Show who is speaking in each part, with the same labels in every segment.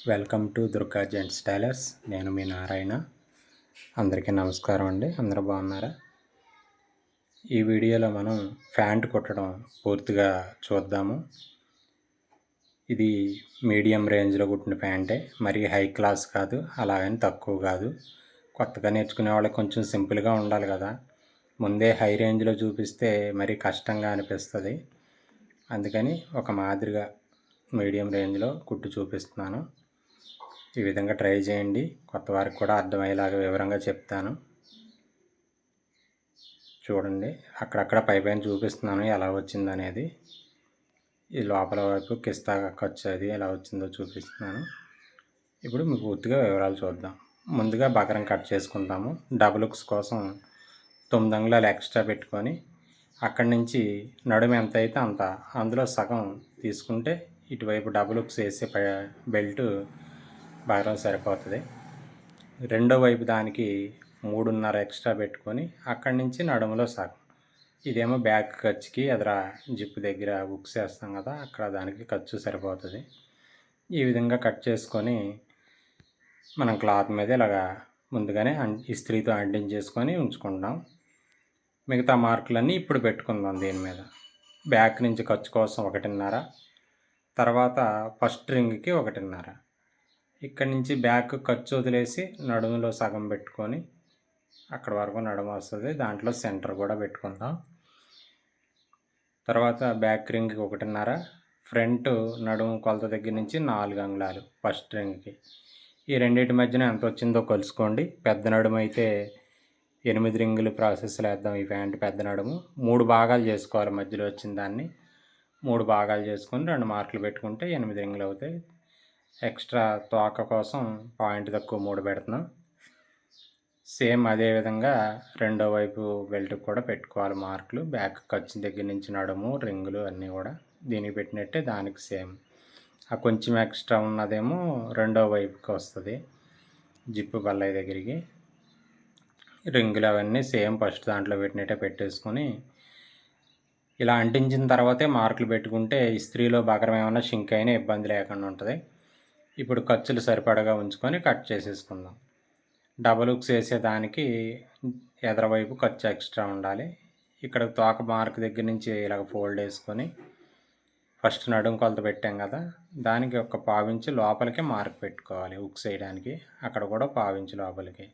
Speaker 1: Welcome to Durga gents tailors. నేను మీ నారాయణ. అందరికీ నమస్కారం అండి. అందరూ బాగున్నారా? ఈ వీడియోలో మనం ప్యాంట్ కుట్టడం పూర్తిగా చూద్దాము. ఇది మీడియం రేంజ్లో కుట్టిన ప్యాంటే, మరీ హై క్లాస్ కాదు, అలాగని తక్కువ కాదు. కొత్తగా నేర్చుకునే వాళ్ళకి కొంచెం సింపుల్గా ఉండాలి కదా. ముందే హై రేంజ్లో చూపిస్తే మరీ కష్టంగా అనిపిస్తుంది. అందుకని ఒక మాదిరిగా మీడియం రేంజ్లో కుట్టి చూపిస్తున్నాను. ఈ విధంగా ట్రై చేయండి. కొత్త వారికి కూడా అర్థమయ్యేలాగా వివరంగా చెప్తాను. చూడండి, అక్కడక్కడ పైపైన చూపిస్తున్నాను ఎలా వచ్చిందనేది. ఈ లోపల వైపు కిస్తా ఖర్చు అది ఎలా వచ్చిందో చూపిస్తున్నాను. ఇప్పుడు మీకు పూర్తిగా వివరాలు చూద్దాం. ముందుగా బకరం కట్ చేసుకుంటాము. డబుల్ హుక్స్ కోసం 9 అంగుళాలు ఎక్స్ట్రా పెట్టుకొని అక్కడి నుంచి నడుము ఎంత అయితే అంత అందులో సగం తీసుకుంటే ఇటువైపు డబుల్ హుక్స్ వేసే బెల్ట్ బకరం సరిపోతుంది. రెండో వైపు దానికి 3.5 ఎక్స్ట్రా పెట్టుకొని అక్కడి నుంచి నడుములో సగం. ఇదేమో బ్యాక్ ఖర్చుకి ఎదుర జిప్పు దగ్గర హుక్స్ వేస్తాం కదా, అక్కడ దానికి ఖర్చు సరిపోతుంది. ఈ విధంగా కట్ చేసుకొని మనం క్లాత్ మీద ఇలాగా ముందుగానే ఇస్త్రీతో అంటించేసుకొని ఉంచుకుంటాం. మిగతా మార్కులన్నీ ఇప్పుడు పెట్టుకుందాం. దీని మీద బ్యాక్ నుంచి ఖర్చు కోసం 1.5, తర్వాత ఫస్ట్ రింగ్కి 1.5. ఇక్కడి నుంచి బ్యాక్ ఖర్చు వదిలేసి నడుములో సగం పెట్టుకొని అక్కడ వరకు నడుము వస్తుంది. దాంట్లో సెంటర్ కూడా పెట్టుకుందాం. తర్వాత బ్యాక్ రింగ్కి 1.5, ఫ్రంట్ నడుము కొలత దగ్గర నుంచి 4 అంగుళాలు ఫస్ట్ రింగ్కి. ఈ రెండింటి మధ్యన ఎంత వచ్చిందో కొలుసుకోండి. పెద్ద నడుము అయితే 8 రింగులు ప్రాసెస్లో వేద్దాం. ఈ ప్యాంట్ పెద్ద నడుము 3 భాగాలు చేసుకోవాలి. మధ్యలో వచ్చిన దాన్ని 3 భాగాలు చేసుకొని 2 మార్కులు పెట్టుకుంటే 8 రింగులు అవుతాయి. ఎక్స్ట్రా తోక కోసం పాయింట్ తక్కువ 3 పెడుతున్నాం. సేమ్ అదేవిధంగా రెండో వైపు బెల్ట్కి కూడా పెట్టుకోవాలి మార్కులు. బ్యాక్ ఖర్చు దగ్గర నుంచి నడుము రింగులు అన్నీ కూడా దీనికి పెట్టినట్టే దానికి సేమ్. ఆ కొంచెం ఎక్స్ట్రా ఉన్నదేమో రెండో వైపుకి వస్తుంది, జిప్పు బల్లయ్య దగ్గరికి. రింగులు అవన్నీ సేమ్ ఫస్ట్ దాంట్లో పెట్టినట్టే పెట్టేసుకొని ఇలా అంటించిన తర్వాతే మార్కులు పెట్టుకుంటే ఇస్త్రీలో బకరం ఏమైనా షింక్ అయినా ఇబ్బంది లేకుండా ఉంటుంది. ఇప్పుడు ఖర్చులు సరిపడగా ఉంచుకొని కట్ చేసేసుకుందాం. డబల్ హుక్స్ వేసేదానికి ఎదరవైపు ఖర్చు ఎక్స్ట్రా ఉండాలి. ఇక్కడ తోక మార్క్ దగ్గర నుంచి ఇలాగ ఫోల్డ్ వేసుకొని ఫస్ట్ నడుము కొలత పెట్టాం కదా, దానికి ఒక 1/4 ఇంచు లోపలికి మార్క్ పెట్టుకోవాలి. హుక్స్ వేయడానికి అక్కడ కూడా 1/4 ఇంచు లోపలికి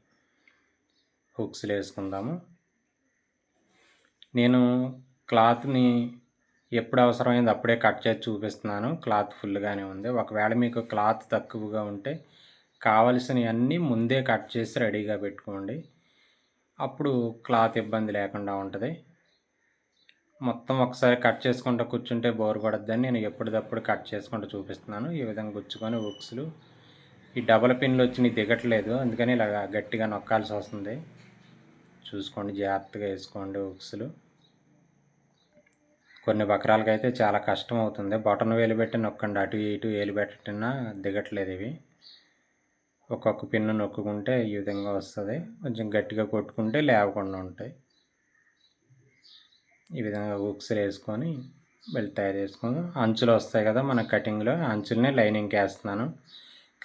Speaker 1: హుక్స్లు వేసుకుందాము. నేను క్లాత్ని ఎప్పుడు అవసరమైంది అప్పుడే కట్ చేసి చూపిస్తున్నాను. క్లాత్ ఫుల్గానే ఉంది. ఒకవేళ మీకు క్లాత్ తక్కువగా ఉంటే కావలసినవన్నీ ముందే కట్ చేసి రెడీగా పెట్టుకోండి. అప్పుడు క్లాత్ ఇబ్బంది లేకుండా ఉంటుంది. మొత్తం ఒకసారి కట్ చేసుకుంటూ కూర్చుంటే బోర్ కొడద్దని నేను ఎప్పటికప్పుడు కట్ చేసుకుంటూ చూపిస్తున్నాను. ఈ విధంగా గుచ్చుకొని హుక్స్లు ఈ డబల్ పిన్లు వచ్చి దిగట్లేదు, అందుకని ఇలా గట్టిగా నొక్కాల్సి వస్తుంది. చూసుకోండి, జాగ్రత్తగా వేసుకోండి హుక్స్లు. కొన్ని బకరాలకైతే చాలా కష్టం అవుతుంది. బటన్ వేలు పెట్టి నొక్కండి, అటు ఇటు వేలు పెట్టినా దిగట్లేదు ఇవి. ఒక్కొక్క పిన్ను నొక్కుంటే ఈ విధంగా వస్తుంది. కొంచెం గట్టిగా కొట్టుకుంటే లేవకుండా ఉంటాయి. ఈ విధంగా హుక్స్లు వేసుకొని బెల్ట్ తయారు చేసుకొని అంచులు వస్తాయి కదా మన కటింగ్లో, అంచులనే లైనింగ్కి వేస్తున్నాను.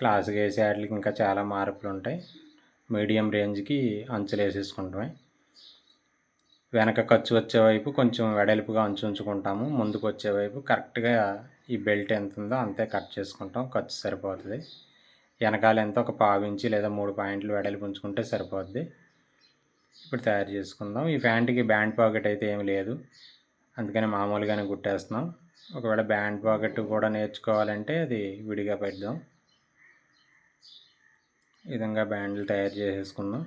Speaker 1: క్లాస్కి వేసే వాటికి ఇంకా చాలా మార్పులు ఉంటాయి. మీడియం రేంజ్కి అంచులు వేసేసుకుంటామే. వెనక ఖర్చు వచ్చేవైపు కొంచెం వెడల్పుగా ఉంచుకుంటాము. ముందుకు వచ్చేవైపు కరెక్ట్గా ఈ బెల్ట్ ఎంత ఉందో అంతే కట్ చేసుకుంటాం. ఖర్చు సరిపోతుంది. వెనకాల ఎంత ఒక 1/4 ఇంచు లేదా 3 పాయింట్లు వెడల్పు ఉంచుకుంటే సరిపోద్ది. ఇప్పుడు తయారు చేసుకుందాం. ఈ ప్యాంట్కి బ్యాండ్ పాకెట్ అయితే ఏమి లేదు, అందుకని మామూలుగానే కుట్టేస్తున్నాం. ఒకవేళ బ్యాండ్ పాకెట్ కూడా నేర్చుకోవాలంటే అది విడిగా పెడదాం. ఈ విధంగా బ్యాండ్లు తయారు చేసేసుకుందాం.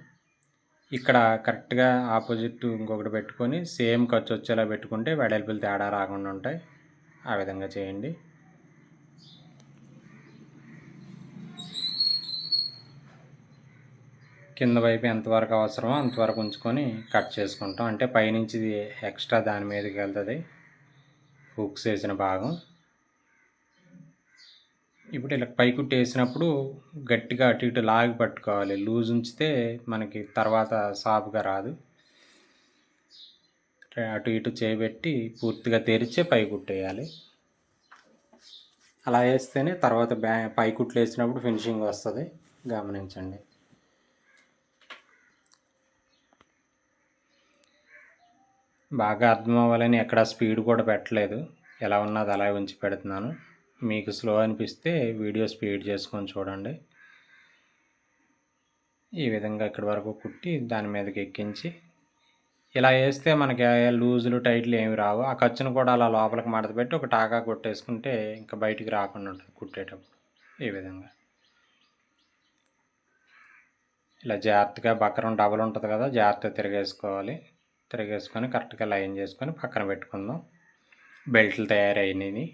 Speaker 1: ఇక్కడ కరెక్ట్గా ఆపోజిట్ ఇంకొకటి పెట్టుకొని సేమ్ ఖర్చు వచ్చేలా పెట్టుకుంటే వెడల్పులు తేడా రాకుండా ఉంటాయి. ఆ విధంగా చేయండి. కింద వైపు ఎంతవరకు అవసరమో అంతవరకు ఉంచుకొని కట్ చేసుకుంటాం. అంటే పైనుంచి ఎక్స్ట్రా దాని మీదకి వెళ్తుంది హుక్స్ వేసిన భాగం. ఇప్పుడు ఇలా పైకుట్టు వేసినప్పుడు గట్టిగా అటు ఇటు లాగి పట్టుకోవాలి. లూజ్ ఉంచితే మనకి తర్వాత సాఫ్గా రాదు. అటు ఇటు చేయబెట్టి పూర్తిగా తెరిచే పైకుట్టేయాలి. అలా వేస్తేనే తర్వాత పై కుట్లు వేసినప్పుడు ఫినిషింగ్ వస్తుంది, గమనించండి. బాగా అర్థం అవ్వాలని ఎక్కడ స్పీడ్ కూడా పెట్టలేదు, ఎలా ఉన్నది అలా ఉంచి పెడుతున్నాను. మీకు స్లో అనిపిస్తే వీడియో స్పీడ్ చేసుకొని చూడండి. ఈ విధంగా ఇక్కడి వరకు కుట్టి దాని మీదకి ఎక్కించి ఇలా వేస్తే మనకి లూజులు టైట్లు ఏమి రావు. ఆ ఖర్చును కూడా అలా లోపలికి మడత పెట్టి ఒక టాకా కొట్టేసుకుంటే ఇంకా బయటికి రాకుండా ఉంటుంది కుట్టేటప్పుడు. ఈ విధంగా ఇలా జాగ్రత్తగా బక్రం డబల్ ఉంటుంది కదా, జాగ్రత్తగా తిరిగేసుకోవాలి. తిరిగేసుకొని కరెక్ట్గా లైన్ చేసుకొని పక్కన పెట్టుకుందాం. బెల్ట్లు తయారైనవి.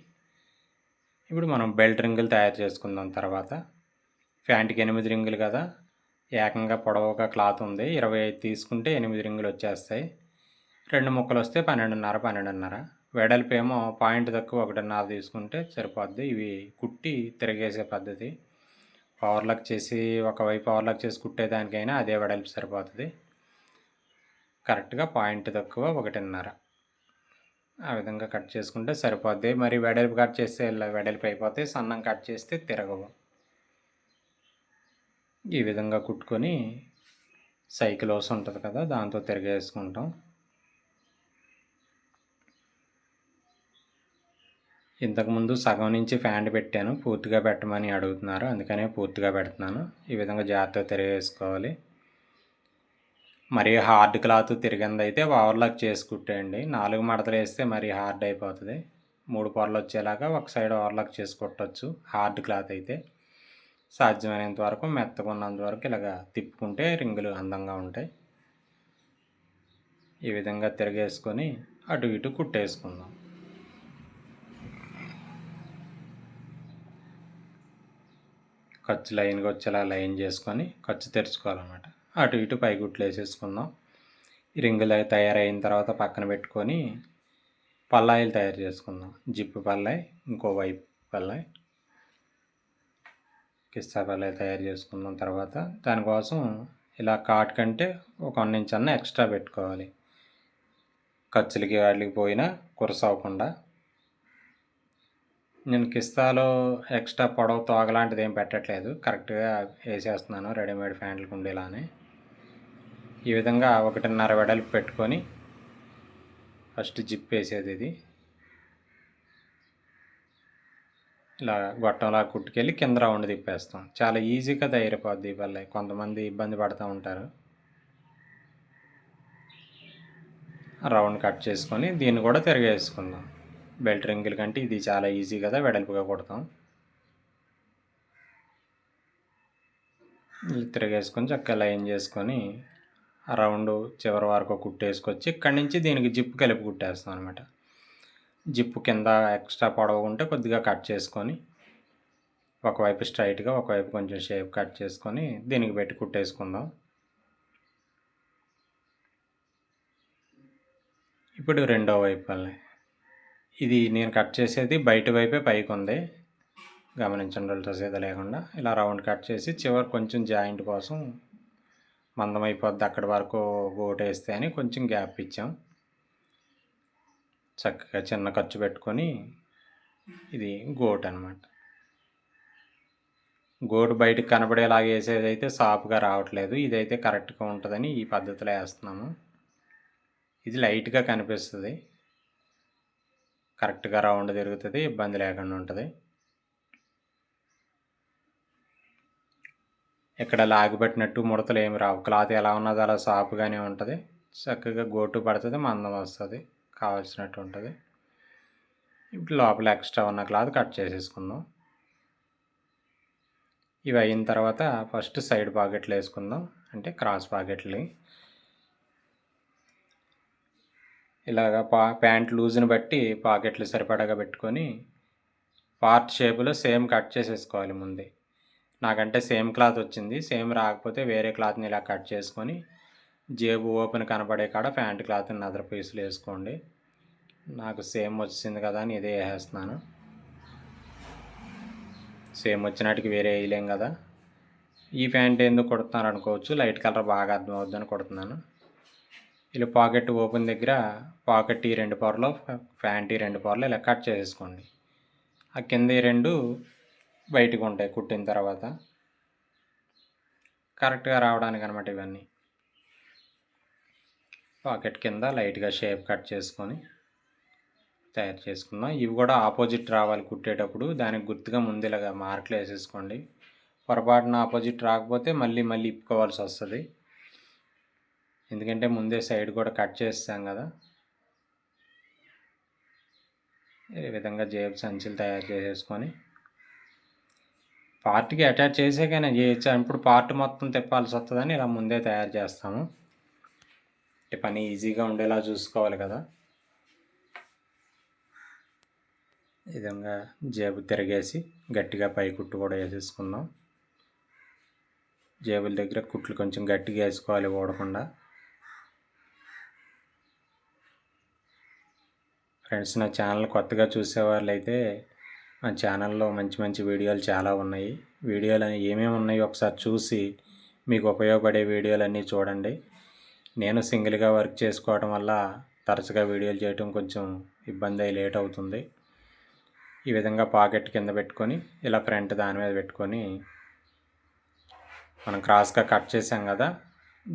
Speaker 1: ఇప్పుడు మనం బెల్ట్ రింగులు తయారు చేసుకుందాం. తర్వాత ప్యాంట్కి 8 రింగులు కదా, ఏకంగా పొడవుగా క్లాత్ ఉంది, 25 తీసుకుంటే 8 రింగులు వచ్చేస్తాయి. 2 ముక్కలు వస్తే 12.5 వెడల్పు ఏమో పాయింట్ తక్కువ 1.5 తీసుకుంటే సరిపోద్ది. ఇవి కుట్టి తిరిగేసే పద్ధతి. ఓవర్లాక్ చేసి ఒకవైపు ఓవర్లాక్ చేసి కుట్టేదానికైనా అదే వెడల్పు సరిపోతుంది. కరెక్ట్గా పాయింట్ తక్కువ 1.5 ఆ విధంగా కట్ చేసుకుంటే సరిపోద్ది. మరి వెడల్పు కట్ చేస్తే ఇలా వెడల్పు అయిపోతాయి, సన్నం కట్ చేస్తే తిరగవు. ఈ విధంగా కుట్టుకొని సైకిల్ హోస్ ఉంటుంది కదా, దాంతో తిరిగేసుకుంటాం. ఇంతకుముందు సగం నుంచి ఫ్యాంట్ పెట్టాను, పూర్తిగా పెట్టమని అడుగుతున్నారు, అందుకనే పూర్తిగా పెడుతున్నాను. ఈ విధంగా జాగ్రత్తగా తిరిగేసుకోవాలి. మరి హార్డ్ క్లాత్ తిరిగింది అయితే ఓవర్లాక్ చేసి కుట్టేయండి. 4 మడతలు వేస్తే మరి హార్డ్ అయిపోతుంది. 3 పొరలు వచ్చేలాగా ఒక సైడ్ ఓవర్లాక్ చేసి కుట్టచ్చు. హార్డ్ క్లాత్ అయితే సాధ్యమైనంత వరకు మెత్తగా ఉన్నంత వరకు ఇలాగ తిప్పుకుంటే రింగులు అందంగా ఉంటాయి. ఈ విధంగా తిరిగేసుకొని అటు ఇటు కుట్టేసుకుందాం. ఖర్చు లైన్గా వచ్చేలా లైన్ చేసుకొని ఖర్చు తెరుచుకోవాలన్నమాట. అటు ఇటు పై గుట్లు వేసేసుకుందాం. ఈ రింగులు తయారైన తర్వాత పక్కన పెట్టుకొని పల్లాయిలు తయారు చేసుకుందాం. జిప్పు పల్లాయి, ఇంకో వైపు పల్లాయి, కిస్తా పల్లాయి తయారు చేసుకుందాం. తర్వాత దానికోసం ఇలా కాట్ కంటే ఒక 1 ఇంచ్ అన్న ఎక్స్ట్రా పెట్టుకోవాలి, ఖర్చులకి వాటికి పోయినా కురస అవ్వకుండా. నేను కిస్తాలో ఎక్స్ట్రా పొడవు తోగలాంటిది ఏం పెట్టట్లేదు, కరెక్ట్గా వేసేస్తున్నాను రెడీమేడ్ ప్యాంట్లకు ఉండేలానే. ఈ విధంగా 1.5 వెడల్పు పెట్టుకొని ఫస్ట్ జిప్ వేసేది. ఇది ఇలా గొట్టంలా కుట్టుకెళ్ళి కింద రౌండ్ తిప్పేస్తాం. చాలా ఈజీగా తయారైపోద్ది. వల్ల కొంతమంది ఇబ్బంది పడుతూ ఉంటారు. రౌండ్ కట్ చేసుకొని దీన్ని కూడా తిరగేసుకుందాం. బెల్ట్ రింగుల కంటే ఇది చాలా ఈజీ కదా, వెడల్పుగా కుడతాం. తిరగేసుకొని చక్కగా లైన్ చేసుకొని ఆ రౌండ్ చివరి వరకు కుట్టేసుకొచ్చి ఇక్కడి నుంచి దీనికి జిప్ కలిపి కుట్టేస్తాం అనమాట. జిప్పు కింద ఎక్స్ట్రా పొడవు ఉంటే కొద్దిగా కట్ చేసుకొని ఒకవైపు స్ట్రైట్గా ఒకవైపు కొంచెం షేప్ కట్ చేసుకొని దీనికి పెట్టి కుట్టేసుకుందాం. ఇప్పుడు రెండో వైపు ఇది నేను కట్ చేసేది బయట వైపే పైకి ఉంది, గమనించండి. ఉల్టా సీదా లేకుండా ఇలా రౌండ్ కట్ చేసి చివరి కొంచెం జాయింట్ కోసం మందం అయిపోద్ది, అక్కడి వరకు గోటు వేస్తే అని కొంచెం గ్యాప్ ఇచ్చాం. చక్కగా చిన్న ఖర్చు పెట్టుకొని ఇది గోటు అనమాట. గోటు బయటకు కనబడేలాగా వేసేదైతే సాఫ్గా రావట్లేదు, ఇదైతే కరెక్ట్గా ఉంటుందని ఈ పద్ధతిలో వేస్తున్నాము. ఇది లైట్గా కనిపిస్తుంది, కరెక్ట్గా రౌండ్ తిరుగుతుంది, ఇబ్బంది లేకుండా ఉంటుంది. ఇక్కడ లాగిపెట్టినట్టు ముడతలు ఏమి రావు, క్లాత్ ఎలా ఉన్నదో అలా సాఫ్గానే ఉంటుంది. చక్కగా గోటు పడుతుంది, మందం వస్తుంది, కావాల్సినట్టు ఉంటుంది. ఇప్పుడు లోపల ఎక్స్ట్రా ఉన్న క్లాత్ కట్ చేసేసుకుందాం. ఇవి అయిన తర్వాత ఫస్ట్ సైడ్ పాకెట్లు వేసుకుందాం, అంటే క్రాస్ పాకెట్లు. ఇలాగ ప్యాంట్ లూజ్ని బట్టి పాకెట్లు సరిపడగా పెట్టుకొని పార్ట్ షేపులో సేమ్ కట్ చేసేసుకోవాలి ముందే. నాకంటే సేమ్ క్లాత్ వచ్చింది, సేమ్ రాకపోతే వేరే క్లాత్ని ఇలా కట్ చేసుకొని జేబు ఓపెన్ కనపడే కాడ ప్యాంట్ క్లాత్ని అదర్ పీసులు వేసుకోండి. నాకు సేమ్ వచ్చింది కదా అని ఇదే వేసేస్తున్నాను. సేమ్ వచ్చినట్టుకి వేరే వేయలేం కదా. ఈ ప్యాంట్ ఎందుకు కుడుతున్నారు అనుకోవచ్చు, లైట్ కలర్ బాగా అర్థం అవుద్దని కుడుతున్నాను. ఇలా పాకెట్ ఓపెన్ దగ్గర పాకెట్ ఈ 2 పొరలు, ప్యాంట్ ఈ 2 పొరలు ఇలా కట్ చేసేసుకోండి. ఆ కింద 2 బయటకు ఉంటాయి కుట్టిన తర్వాత. కరెక్ట్గా రావడానికి అనమాట ఇవన్నీ. పాకెట్ కింద లైట్గా షేప్ కట్ చేసుకొని తయారు చేసుకుందాం. ఇవి కూడా ఆపోజిట్ రావాలి కుట్టేటప్పుడు, దానికి గుర్తుగా ముందు ఇలాగా మార్కులు వేసేసుకోండి. పొరపాటున ఆపోజిట్ రాకపోతే మళ్ళీ ఇప్పుకోవాల్సి వస్తుంది, ఎందుకంటే ముందే సైడ్ కూడా కట్ చేస్తాం కదా. ఈ విధంగా జేబు సంచులు తయారు చేసేసుకొని పార్ట్కి అటాచ్ చేసాకైనా చేయొచ్చు. ఇప్పుడు పార్ట్ మొత్తం తిప్పాల్సి వస్తుందని ఇలా ముందే తయారు చేస్తాము. పని ఈజీగా ఉండేలా చూసుకోవాలి కదా. ఈ విధంగా జేబు తిరిగేసి గట్టిగా పై కుట్టు కూడా వేసేసుకుందాం. జేబుల దగ్గర కుట్లు కొంచెం గట్టిగా వేసుకోవాలి, ఓడకుండా. ఫ్రెండ్స్, నా ఛానల్ కొత్తగా చూసేవాళ్ళు అయితే మా ఛానల్లో మంచి వీడియోలు చాలా ఉన్నాయి. వీడియోలు ఏమేమి ఉన్నాయో ఒకసారి చూసి మీకు ఉపయోగపడే వీడియోలన్నీ చూడండి. నేను సింగిల్గా వర్క్ చేసుకోవడం వల్ల తరచుగా వీడియోలు చేయడం కొంచెం ఇబ్బంది అయ్యి లేట్ అవుతుంది. ఈ విధంగా పాకెట్ కింద పెట్టుకొని ఇలా ఫ్రంట్ దాని మీద పెట్టుకొని మనం క్రాస్గా కట్ చేసాం కదా,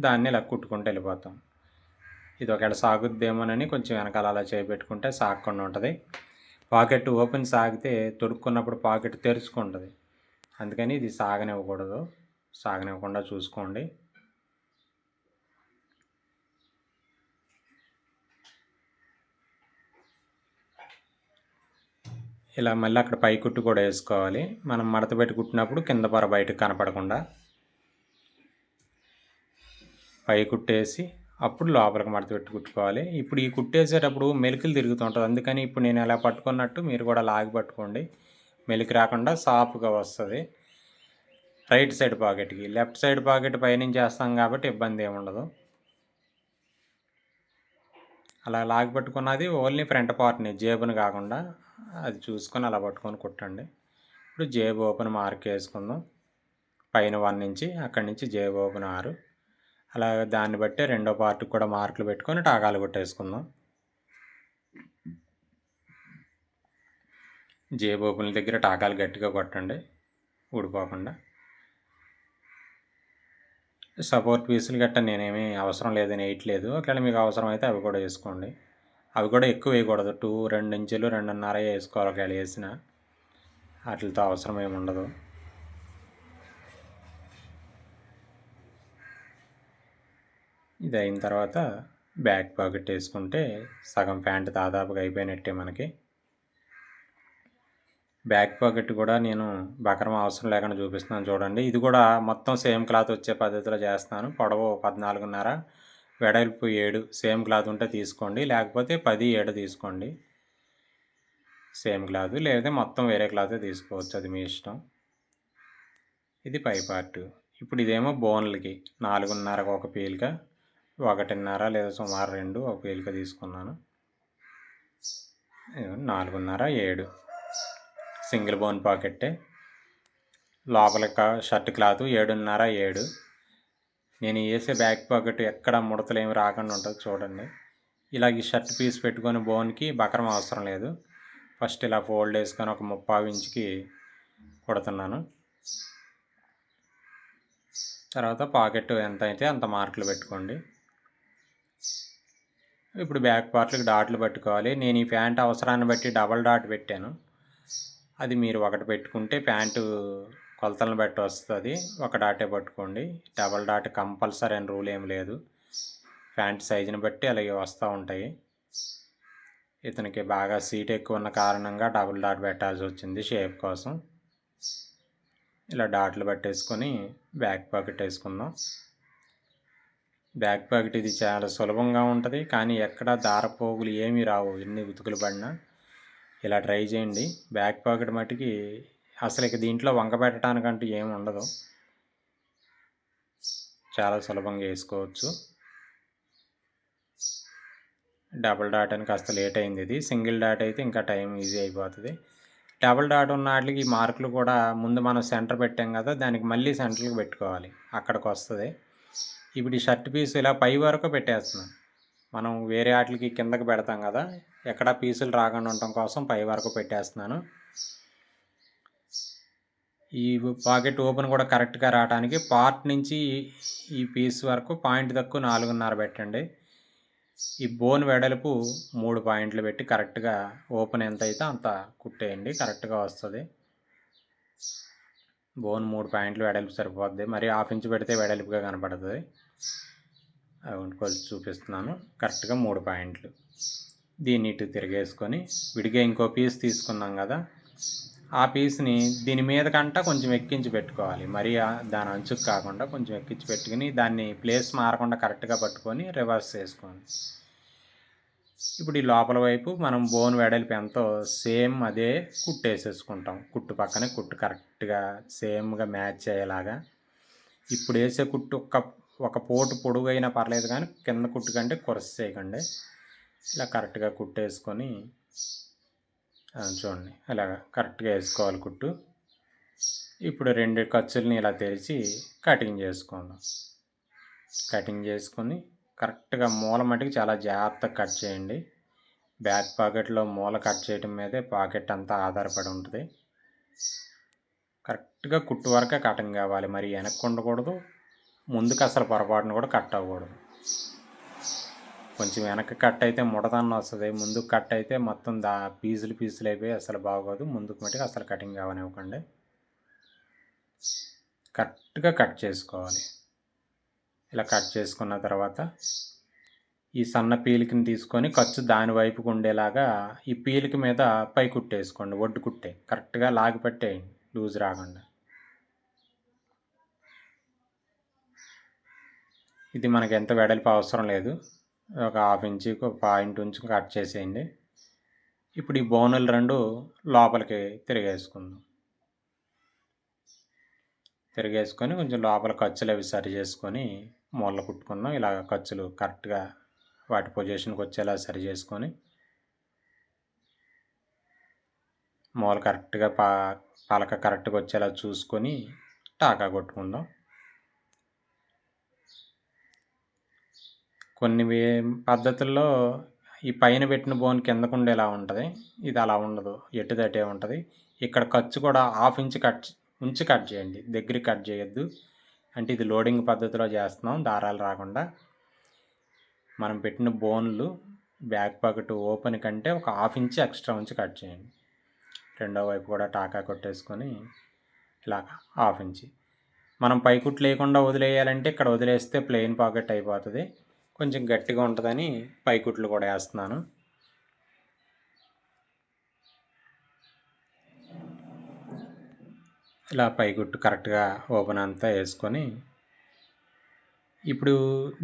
Speaker 1: దాన్ని ఇలా కుట్టుకుంటూ వెళ్ళిపోతాం. ఇది ఒకవేళ సాగుద్దేమోనని కొంచెం వెనకాల అలా చేపెట్టుకుంటే సాగకుండా ఉంటుంది. పాకెట్ ఓపెన్ సాగితే తొడుక్కున్నప్పుడు పాకెట్ తెరుచుకుంటుంది, అందుకని ఇది సాగనివ్వకూడదు. సాగనివ్వకుండా చూసుకోండి. ఇలా మళ్ళీ అక్కడ పై కుట్టు కూడా వేసుకోవాలి. మనం మడత పెట్టి కుట్టినప్పుడు కింద పొర బయటకు కనపడకుండా పై కుట్టేసి అప్పుడు లోపలికి మడత పెట్టి కుట్టుకోవాలి. ఇప్పుడు ఈ కుట్టేసేటప్పుడు మెలికలు తిరుగుతుంటుంది, అందుకని ఇప్పుడు నేను ఎలా పట్టుకున్నట్టు మీరు కూడా లాగి పట్టుకోండి. మెలికి రాకుండా సాఫ్గా వస్తుంది. రైట్ సైడ్ పాకెట్కి, లెఫ్ట్ సైడ్ పాకెట్ పైనుంచి వేస్తాం కాబట్టి ఇబ్బంది ఏమి ఉండదు. అలా లాగి పట్టుకున్నది ఓన్లీ ఫ్రంట్ పార్ట్ని, జేబుని కాకుండా అది చూసుకొని అలా పట్టుకొని కుట్టండి. ఇప్పుడు జేబు ఓపెన్ మార్క్ వేసుకుందాం. పైన 1 ఇంచి, అక్కడి నుంచి జేబు ఓపెన్ 6. అలాగే దాన్ని బట్టి రెండో పార్ట్కి కూడా మార్కులు పెట్టుకొని టాకాలు కొట్టేసుకుందాం. జేబు ఓపెన్ దగ్గర టాకాలు గట్టిగా కొట్టండి, ఊడిపోకుండా. సపోర్ట్ పీసులు గట్ట నేనేమీ అవసరం లేదని వేయట్లేదు. ఒకవేళ మీకు అవసరం అయితే అవి కూడా వేసుకోండి. అవి కూడా ఎక్కువ వేయకూడదు, 2 ఇంచులు 2.5 వేసుకోవాలి. ఒకవేళ వేసిన వాటితో అవసరం ఏమి ఉండదు. ఇది అయిన తర్వాత బ్యాక్ పాకెట్ వేసుకుంటే సగం ప్యాంట్ దాదాపుగా అయిపోయినట్టే మనకి. బ్యాక్ పాకెట్ కూడా నేను బకరం అవసరం లేకుండా చూపిస్తున్నాను చూడండి. ఇది కూడా మొత్తం సేమ్ క్లాత్ వచ్చే పద్ధతిలో చేస్తాను. పొడవు 14.5, వెడల్పు 7. సేమ్ క్లాత్ ఉంటే తీసుకోండి, లేకపోతే 10, 7 తీసుకోండి. సేమ్ క్లాత్ లేదా మొత్తం వేరే క్లాత్ తీసుకోవచ్చు, అది మీ ఇష్టం. ఇది పై పార్ట్. ఇప్పుడు ఇదేమో బోన్లకి 4.5 ఒక పీలిక, 1.5 లేదా సుమారు 2 ఒక పీలిక తీసుకున్నాను. 4.5, 7 సింగిల్ బోన్ పాకెట్టే. లోపల షర్ట్ క్లాత్ 7.5, 7. నేను వేసే బ్యాక్ పాకెట్ ఎక్కడ ముడతలు ఏమి రాకుండా ఉంటుంది చూడండి. ఇలా ఈ షర్ట్ పీస్ పెట్టుకొని బోన్కి బకరం అవసరం లేదు. ఫస్ట్ ఇలా ఫోల్డ్ వేసుకొని ఒక 30 ఇంచుకి కుడుతున్నాను. తర్వాత పాకెట్ ఎంత అయితే అంత మార్కులు పెట్టుకోండి. ఇప్పుడు బ్యాక్ పార్ట్లకు డాట్లు పెట్టుకోవాలి. నేను ఈ ప్యాంట్ అవసరాన్ని బట్టి డబల్ డాట్ పెట్టాను. అది మీరు ఒకటి పెట్టుకుంటే ప్యాంటు కొలతలను బట్టి వస్తుంది, ఒక డాటే పట్టుకోండి. డబల్ డాట్ కంపల్సరీ అని రూల్ ఏం లేదు, ప్యాంట్ సైజుని బట్టి అలాగే వస్తూ ఉంటాయి. ఇతనికి బాగా సీట్ ఎక్కువ ఉన్న కారణంగా డబుల్ డాట్ పెట్టాల్సి వచ్చింది షేప్ కోసం. ఇలా డాట్లు పెట్టేసుకొని బ్యాక్ పాకెట్ వేసుకుందాం. బ్యాక్ పాకెట్ ఇది చాలా సులభంగా ఉంటుంది, కానీ ఎక్కడ దారపోగులు ఏమీ రావు, ఎన్ని ఉతుకులు పడినా. ఇలా ట్రై చేయండి. బ్యాక్ పాకెట్ మటుకి అసలు ఇక దీంట్లో వంక పెట్టడానికంటూ ఏమి ఉండదు, చాలా సులభంగా వేసుకోవచ్చు. డబుల్ డాట్ అని కాస్త లేట్ అయింది, ఇది సింగిల్ డాట్ అయితే ఇంకా టైం ఈజీ అయిపోతుంది. డబుల్ డాట్ ఉన్న వాటికి ఈ మార్కులు కూడా ముందు మనం సెంటర్ పెట్టాం కదా, దానికి మళ్ళీ సెంటర్కి పెట్టుకోవాలి, అక్కడికి వస్తుంది. ఇప్పుడు ఈ షర్ట్ పీస్ ఇలా పై వరకు పెట్టేస్తున్నాం. మనం వేరే వాటికి కిందకి పెడతాం కదా, ఎక్కడ పీసులు రాకుండా ఉండటం కోసం పై వరకు పెట్టేస్తున్నాను. ఈ పాకెట్ ఓపెన్ కూడా కరెక్ట్‌గా రావటానికి పార్ట్ నుంచి ఈ పీస్ వరకు పాయింట్ తక్కువ 4.5 పెట్టండి. ఈ బోన్ వెడల్పు 3 పాయింట్లు పెట్టి కరెక్ట్‌గా ఓపెన్ ఎంతైతే అంత కుట్టేయండి. కరెక్ట్‌గా వస్తది. బోన్ 3 పాయింట్లు వెడల్పు సరిపోద్ది. మరి హాఫ్ ఇంచ్ పెడితే వెడల్పుగా కనపడుతుంది. అవి కొలిచి చూపిస్తున్నాను. కరెక్ట్‌గా 3 పాయింట్లు. దీన్ని ఇటు తిరిగేసుకొని విడిగా ఇంకో పీస్ తీసుకున్నాం కదా, ఆ పీస్ని దీని మీద కంట కొంచెం ఎక్కించి పెట్టుకోవాలి. మరి దాని అంచుకు కాకుండా కొంచెం ఎక్కించి పెట్టుకుని దాన్ని ప్లేస్ మారకుండా కరెక్ట్గా పట్టుకొని రివర్స్ చేసుకోండి. ఇప్పుడు ఈ లోపల వైపు మనం బోన్ వెడల్పు ఎంతో సేమ్ అదే కుట్టేసేసుకుంటాం. కుట్టు పక్కనే కుట్టు కరెక్ట్గా సేమ్గా మ్యాచ్ అయ్యేలాగా. ఇప్పుడు వేసే కుట్టు ఒక పోటు పొడుగు అయినా పర్లేదు, కానీ కింద కుట్టు కంటే కొరస చేయకండి. ఇలా కరెక్ట్గా కుట్టేసుకొని చూడండి, ఇలాగ కరెక్ట్గా వేసుకోవాలి కుట్టు. ఇప్పుడు 2 ఖర్చుల్ని ఇలా తెరిచి కటింగ్ చేసుకుందాం. కటింగ్ చేసుకొని కరెక్ట్గా మూల మటుకు చాలా జాగ్రత్తగా కట్ చేయండి. బ్యాక్ పాకెట్లో మూల కట్ చేయడం మీదే పాకెట్ అంతా ఆధారపడి ఉంటుంది. కరెక్ట్గా కుట్టు వరకే కటింగ్ కావాలి. మరి వెనక్కి ఉండకూడదు, ముందుకు అసలు పొరపాటును కూడా కట్ అవ్వకూడదు. కొంచెం వెనక్కి కట్ అయితే ముడతన్న వస్తుంది, ముందుకు కట్ అయితే మొత్తం పీసులు అయిపోయి అసలు బాగోదు. ముందుకు మటుకు అసలు కటింగ్ కావనివ్వకండి. కరెక్ట్గా కట్ చేసుకోవాలి. ఇలా కట్ చేసుకున్న తర్వాత ఈ సన్న పీలికని తీసుకొని ఖర్చు దాని వైపుకు ఉండేలాగా ఈ పీలిక మీద పై కుట్టేసుకోండి. ఒడ్డు కుట్టే కరెక్ట్గా లాగి పెట్టేయండి, లూజ్ రాకుండా. ఇది మనకి ఎంత వెడల్పు అవసరం లేదు, ఒక హాఫ్ ఇంచుకి ఒక పాయింట్ ఉంచి కట్ చేసేయండి. ఇప్పుడు ఈ బోనులు 2 లోపలికి తిరిగేసుకొని కొంచెం లోపల ఖర్చులు అవి సరి చేసుకొని మూల కుట్టుకుందాం. ఇలా ఖర్చులు కరెక్ట్గా వాటి పొజిషన్కి వచ్చేలా సరి చేసుకొని మూల కరెక్ట్గా పలక కరెక్ట్గా వచ్చేలా చూసుకొని టాకా కొట్టుకుందాం. కొన్ని పద్ధతుల్లో ఈ పైన పెట్టిన బోన్ కిందకు ఉండేలా ఉంటుంది, ఇది అలా ఉండదు, ఎటుదటే ఉంటుంది. ఇక్కడ ఖర్చు కూడా హాఫ్ ఇంచ్ కట్ చేయండి, దగ్గరికి కట్ చేయొద్దు. అంటే ఇది లోడింగ్ పద్ధతిలో చేస్తున్నాం, దారాలు రాకుండా. మనం పెట్టిన బోన్లు బ్యాక్ పాకెట్ ఓపెన్ కంటే ఒక హాఫ్ ఇంచ్ ఎక్స్ట్రా ఉంచి కట్ చేయండి. రెండో వైపు కూడా టాకా కొట్టేసుకొని ఇలాగ హాఫ్ ఇంచ్. మనం పైకుట్లు లేకుండా వదిలేయాలంటే ఇక్కడ వదిలేస్తే ప్లెయిన్ పాకెట్ అయిపోతుంది, కొంచెం గట్టిగా ఉంటుందని పైకుట్లు కూడా వేస్తున్నాను. ఇలా పైకుట్టు కరెక్ట్గా ఓపెన్ అంతా వేసుకొని ఇప్పుడు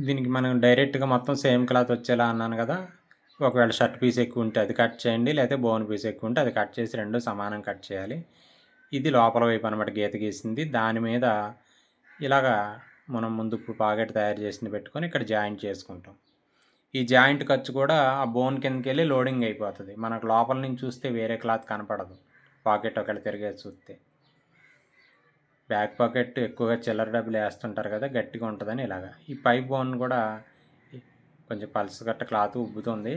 Speaker 1: దీనికి మనం డైరెక్ట్గా మొత్తం సేమ్ క్లాత్ వచ్చేలా అన్నాను కదా, ఒకవేళ షర్ట్ పీస్ ఎక్కువ ఉంటే అది కట్ చేయండి, లేకపోతే బోన్ పీస్ ఎక్కువ ఉంటే అది కట్ చేసి 2 సమానం కట్ చేయాలి. ఇది లోపల వైపు అనమాట గీత గీసింది. దాని మీద ఇలాగా మనం ముందు పాకెట్ తయారు చేసింది పెట్టుకొని ఇక్కడ జాయింట్ చేసుకుంటాం. ఈ జాయింట్ ఖర్చు కూడా ఆ బోన్ కిందకి వెళ్ళి లోడింగ్ అయిపోతుంది. మనకు లోపల నుంచి చూస్తే వేరే క్లాత్ కనపడదు, పాకెట్ ఒకటి తిరిగేసి చూస్తే. బ్యాక్ పాకెట్ ఎక్కువగా చిల్లర డబ్బులు వేస్తుంటారు కదా, గట్టిగా ఉంటుందని ఇలాగా. ఈ పై బోన్ కూడా కొంచెం పల్స్ గట్ట క్లాత్ ఉబ్బుతుంది,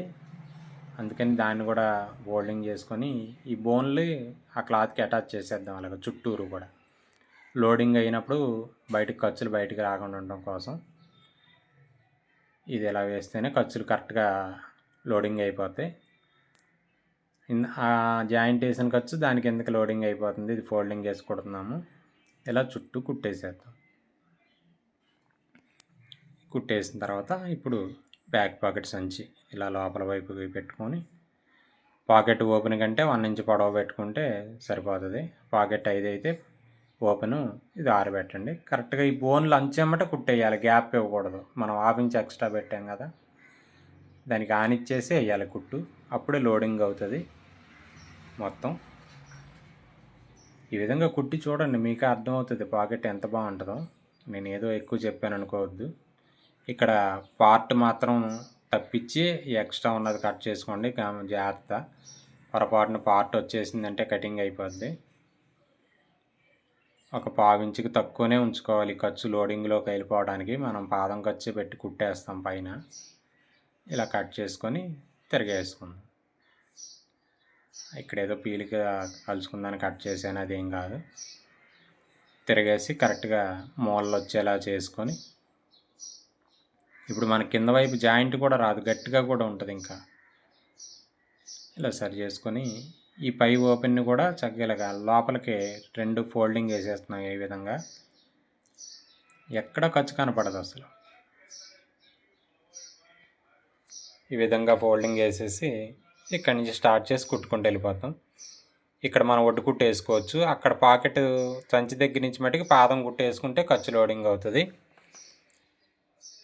Speaker 1: అందుకని దాన్ని కూడా ఫోల్డింగ్ చేసుకొని ఈ బోన్లు ఆ క్లాత్కి అటాచ్ చేసేద్దాం అలాగ చుట్టూరు కూడా. లోడింగ్ అయినప్పుడు ఖర్చులు బయటికి రాకుండా ఉండడం కోసం ఇది ఎలా వేస్తేనే ఖర్చులు కరెక్ట్గా లోడింగ్ అయిపోతాయి. ఆ జాయింట్ వేసిన ఖర్చు దానికి ఎందుకు లోడింగ్ అయిపోతుంది, ఇది ఫోల్డింగ్ వేసి కుడుతున్నాము. ఇలా చుట్టూ కుట్టేసేద్దాం. కుట్టేసిన తర్వాత ఇప్పుడు బ్యాక్ పాకెట్ సంచి ఇలా లోపల వైపుకి పెట్టుకొని పాకెట్ ఓపెన్ కంటే 1 ఇంచ్ పొడవు పెట్టుకుంటే సరిపోతుంది. పాకెట్ 5 అయితే ఓపెను ఇది 6 పెట్టండి. కరెక్ట్గా ఈ బోన్లు అంచెమ్మట కుట్టేయాలి, గ్యాప్ ఇవ్వకూడదు. మనం హాఫ్ ఇంచ్ ఎక్స్ట్రా పెట్టాం కదా, దానికి ఆనిచ్చేసి వేయాలి కుట్టు, అప్పుడే లోడింగ్ అవుతుంది మొత్తం. ఈ విధంగా కుట్టి చూడండి, మీకు అర్థమవుతుంది పాకెట్ ఎంత బాగుంటుందో. నేను ఏదో ఎక్కువ చెప్పాను అనుకోవద్దు. ఇక్కడ పార్ట్ మాత్రం తప్పించి ఎక్స్ట్రా ఉన్నది కట్ చేసుకోండి, జాగ్రత్త. పొరపాటున పార్ట్ వచ్చేసిందంటే కటింగ్ అయిపోద్ది. ఒక 1/2 ఇంచుకి తక్కువనే ఉంచుకోవాలి ఖర్చు లోడింగ్లోకి వెళ్ళిపోవడానికి. మనం పాదం ఖర్చు పెట్టి కుట్టేస్తాం పైన. ఇలా కట్ చేసుకొని తిరిగేసుకుందాం. ఇక్కడ ఏదో పీలిక కలుసుకుందని కట్ చేసాను, అదేం కాదు. తిరగేసి కరెక్ట్గా మూలలు వచ్చేలా చేసుకొని, ఇప్పుడు మన కింద వైపు జాయింట్ కూడా రాదు, గట్టిగా కూడా ఉంటుంది. ఇంకా ఇలా సరి చేసుకొని ఈ పై ఓపెన్ని కూడా చక్కగా లోపలికి 2 ఫోల్డింగ్ వేసేస్తున్నాం. ఈ విధంగా ఎక్కడ ఖర్చు కనపడదు అసలు. ఈ విధంగా ఫోల్డింగ్ వేసేసి ఇక్కడి నుంచి స్టార్ట్ చేసి కుట్టుకుంటూ వెళ్ళిపోతాం. ఇక్కడ మనం ఒడ్డు కుట్టు వేసుకోవచ్చు. అక్కడ పాకెట్ సంచి దగ్గర నుంచి మటుకు పాదం కుట్టు వేసుకుంటే ఖర్చు లోడింగ్ అవుతుంది.